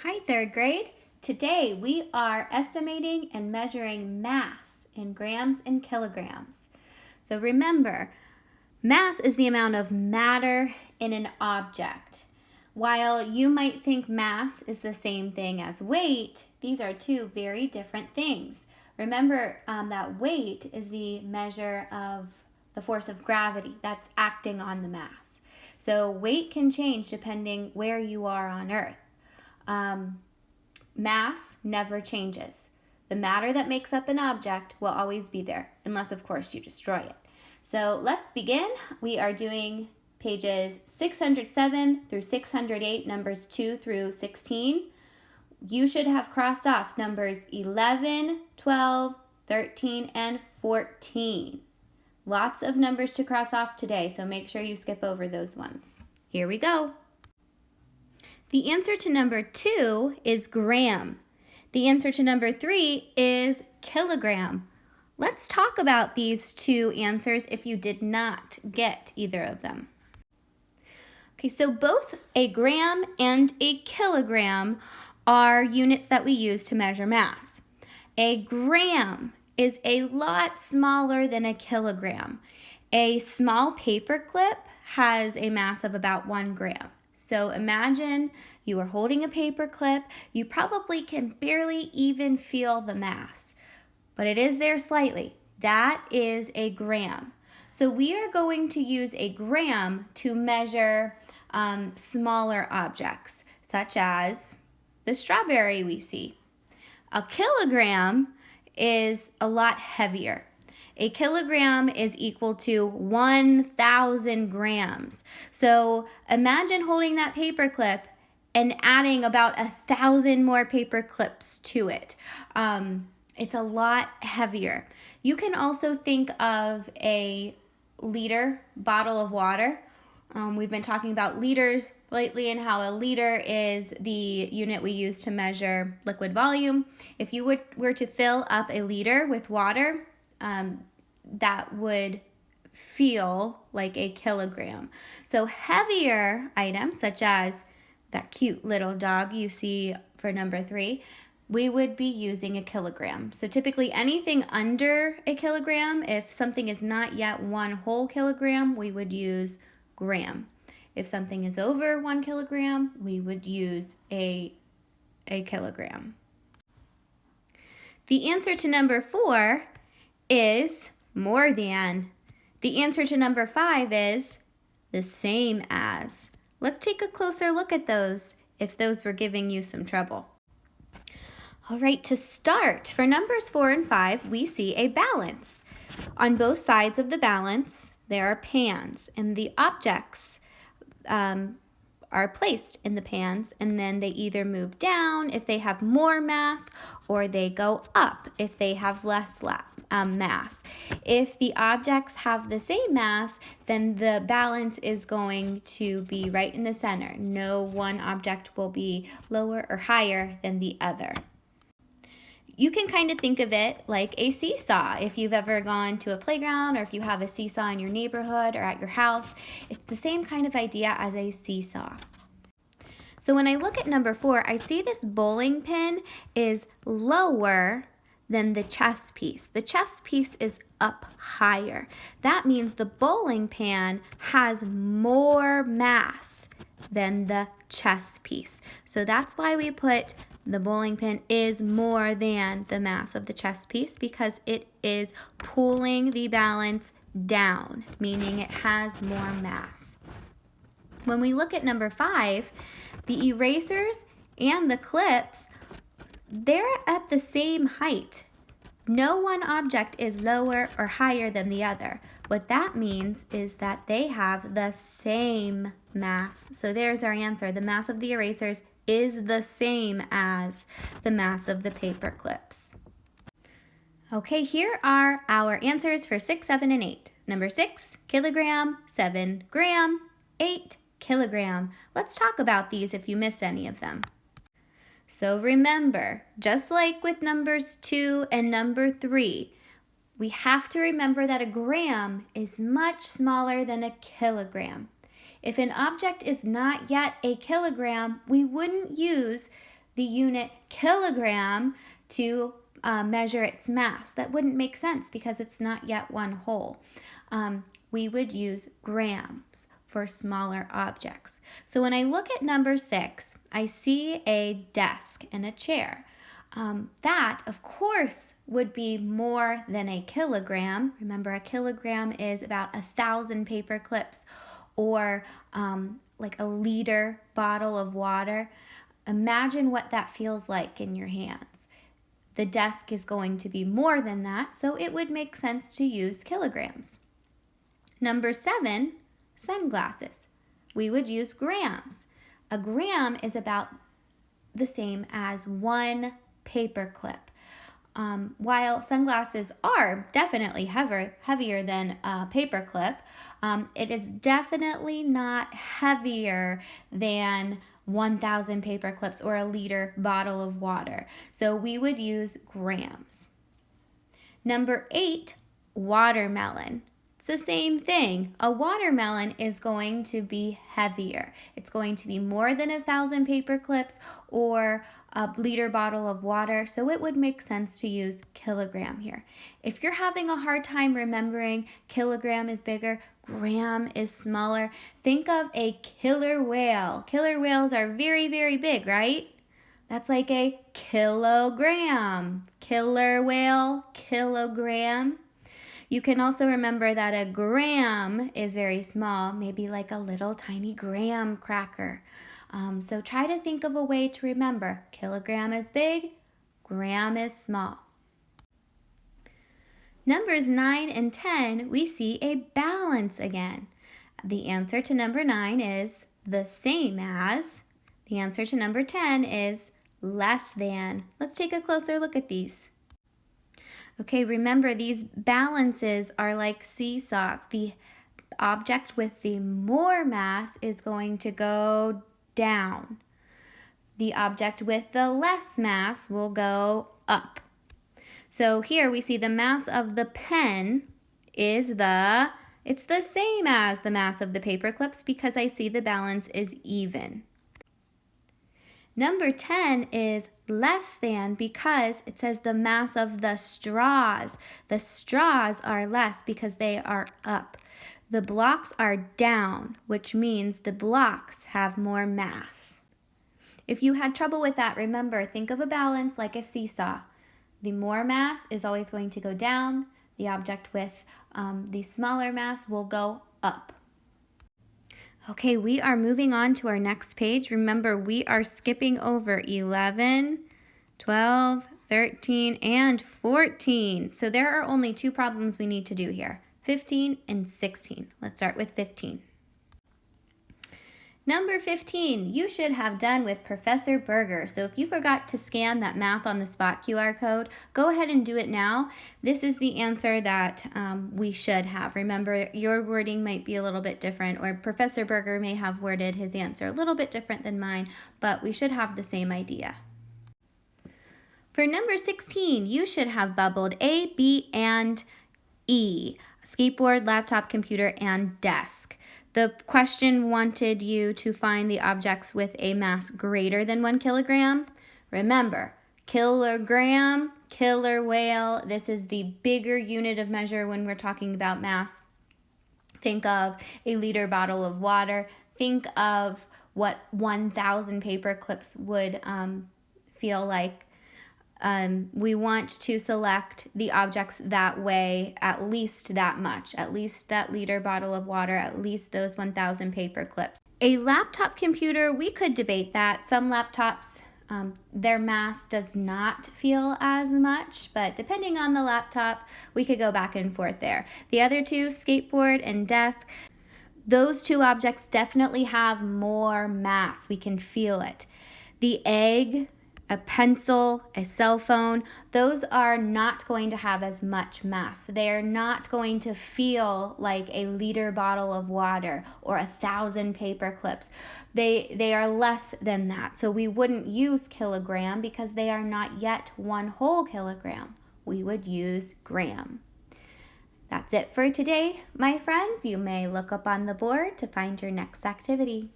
Hi, third grade. Today we are estimating and measuring mass in grams and kilograms. So remember, mass is the amount of matter in an object. While you might think mass is the same thing as weight, these are two very different things. Remember that weight is the measure of the force of gravity that's acting on the mass. So weight can change depending where you are on Earth. Mass never changes. The matter that makes up an object will always be there, unless of course you destroy it. So let's begin. We are doing pages 607 through 608, numbers 2 through 16. You should have crossed off numbers 11, 12, 13, and 14. Lots of numbers to cross off today, so make sure you skip over those ones. Here we go. The answer to number 2 is gram. The answer to number 3 is kilogram. Let's talk about these two answers if you did not get either of them. Okay, so both a gram and a kilogram are units that we use to measure mass. A gram is a lot smaller than a kilogram. A small paper clip has a mass of about 1 gram. So imagine you are holding a paper clip. You probably can barely even feel the mass, but it is there slightly. That is a gram. So we are going to use a gram to measure smaller objects, such as the strawberry we see. A kilogram is a lot heavier. A kilogram is equal to 1,000 grams. So imagine holding that paper clip and adding about 1,000 more paper clips to it. It's a lot heavier. You can also think of a liter bottle of water. We've been talking about liters lately and how a liter is the unit we use to measure liquid volume. If you were to fill up a liter with water, that would feel like a kilogram. So heavier items, such as that cute little dog you see for number 3, we would be using a kilogram. So typically anything under a kilogram, if something is not yet 1 whole kilogram, we would use gram. If something is over 1 kilogram, we would use a kilogram. The answer to number 4 is more than. The answer to number 5 is the same as. Let's take a closer look at those if those were giving you some trouble. All right, to start, for numbers 4 and 5, we see a balance. On both sides of the balance, there are pans, and the objects are placed in the pans, and then they either move down if they have more mass, or they go up if they have less mass. If the objects have the same mass, then the balance is going to be right in the center. No one object will be lower or higher than the other. You can kind of think of it like a seesaw. If you've ever gone to a playground or if you have a seesaw in your neighborhood or at your house, it's the same kind of idea as a seesaw. So when I look at number 4, I see this bowling pin is lower than the chess piece. The chess piece is up higher. That means the bowling pin has more mass than the chess piece. So that's why we put the bowling pin is more than the mass of the chess piece, because it is pulling the balance down, meaning it has more mass. When we look at number 5, the erasers and the clips, they're at the same height. No one object is lower or higher than the other. What that means is that they have the same mass. So there's our answer. The mass of the erasers is the same as the mass of the paper clips. Okay, here are our answers for 6, 7, and 8. Number 6, kilogram. 7, gram. 8, kilogram. Let's talk about these if you missed any of them. So remember, just like with numbers 2 and number 3, we have to remember that a gram is much smaller than a kilogram. If an object is not yet a kilogram, we wouldn't use the unit kilogram to measure its mass. That wouldn't make sense because it's not yet one whole. We would use grams for smaller objects. So when I look at number 6, I see a desk and a chair. That, of course, would be more than a kilogram. Remember, a kilogram is about 1,000 paper clips, or like a liter bottle of water. Imagine what that feels like in your hands. The desk is going to be more than that, so it would make sense to use kilograms. Number 7, sunglasses. We would use grams. A gram is about the same as 1 paper clip. While sunglasses are definitely heavier than a paper clip, it is definitely not heavier than 1,000 paper clips or a liter bottle of water. So we would use grams. Number 8, watermelon. It's the same thing. A watermelon is going to be heavier. It's going to be more than 1,000 paper clips or a liter bottle of water, so it would make sense to use kilogram here. If you're having a hard time remembering kilogram is bigger, gram is smaller, think of a killer whale. Killer whales are very, very big, right? That's like a kilogram. Killer whale, kilogram. You can also remember that a gram is very small, maybe like a little tiny graham cracker. So try to think of a way to remember. Kilogram is big, gram is small. Numbers 9 and 10, we see a balance again. The answer to number 9 is the same as. The answer to number 10 is less than. Let's take a closer look at these. Okay, remember these balances are like seesaws. The object with the more mass is going to go down. The object with the less mass will go up. So here we see the mass of the pen is it's the same as the mass of the paper clips because I see the balance is even. Number 10 is less than because it says the mass of the straws. The straws are less because they are up. The blocks are down, which means the blocks have more mass. If you had trouble with that, remember, think of a balance like a seesaw. The more mass is always going to go down. The object with the smaller mass will go up. Okay, we are moving on to our next page. Remember, we are skipping over 11, 12, 13, and 14. So there are only 2 problems we need to do here, 15 and 16. Let's start with 15. Number 15, you should have done with Professor Berger. So if you forgot to scan that Math on the Spot QR code, go ahead and do it now. This is the answer that we should have. Remember, your wording might be a little bit different, or Professor Berger may have worded his answer a little bit different than mine, but we should have the same idea. For number 16, you should have bubbled A, B, and E, skateboard, laptop, computer, and desk. The question wanted you to find the objects with a mass greater than 1 kilogram. Remember, kilogram, killer whale, this is the bigger unit of measure when we're talking about mass. Think of a liter bottle of water. Think of what 1,000 paper clips would feel like. We want to select the objects that weigh at least that much, at least that liter bottle of water, at least those 1,000 paper clips. A laptop computer, we could debate that. Some laptops, their mass does not feel as much, but depending on the laptop, we could go back and forth there. The other 2, skateboard and desk, those 2 objects definitely have more mass. We can feel it. The egg, a pencil, a cell phone, those are not going to have as much mass. They are not going to feel like a liter bottle of water or 1,000 paper clips. They are less than that. So we wouldn't use kilogram because they are not yet 1 whole kilogram. We would use gram. That's it for today, my friends. You may look up on the board to find your next activity.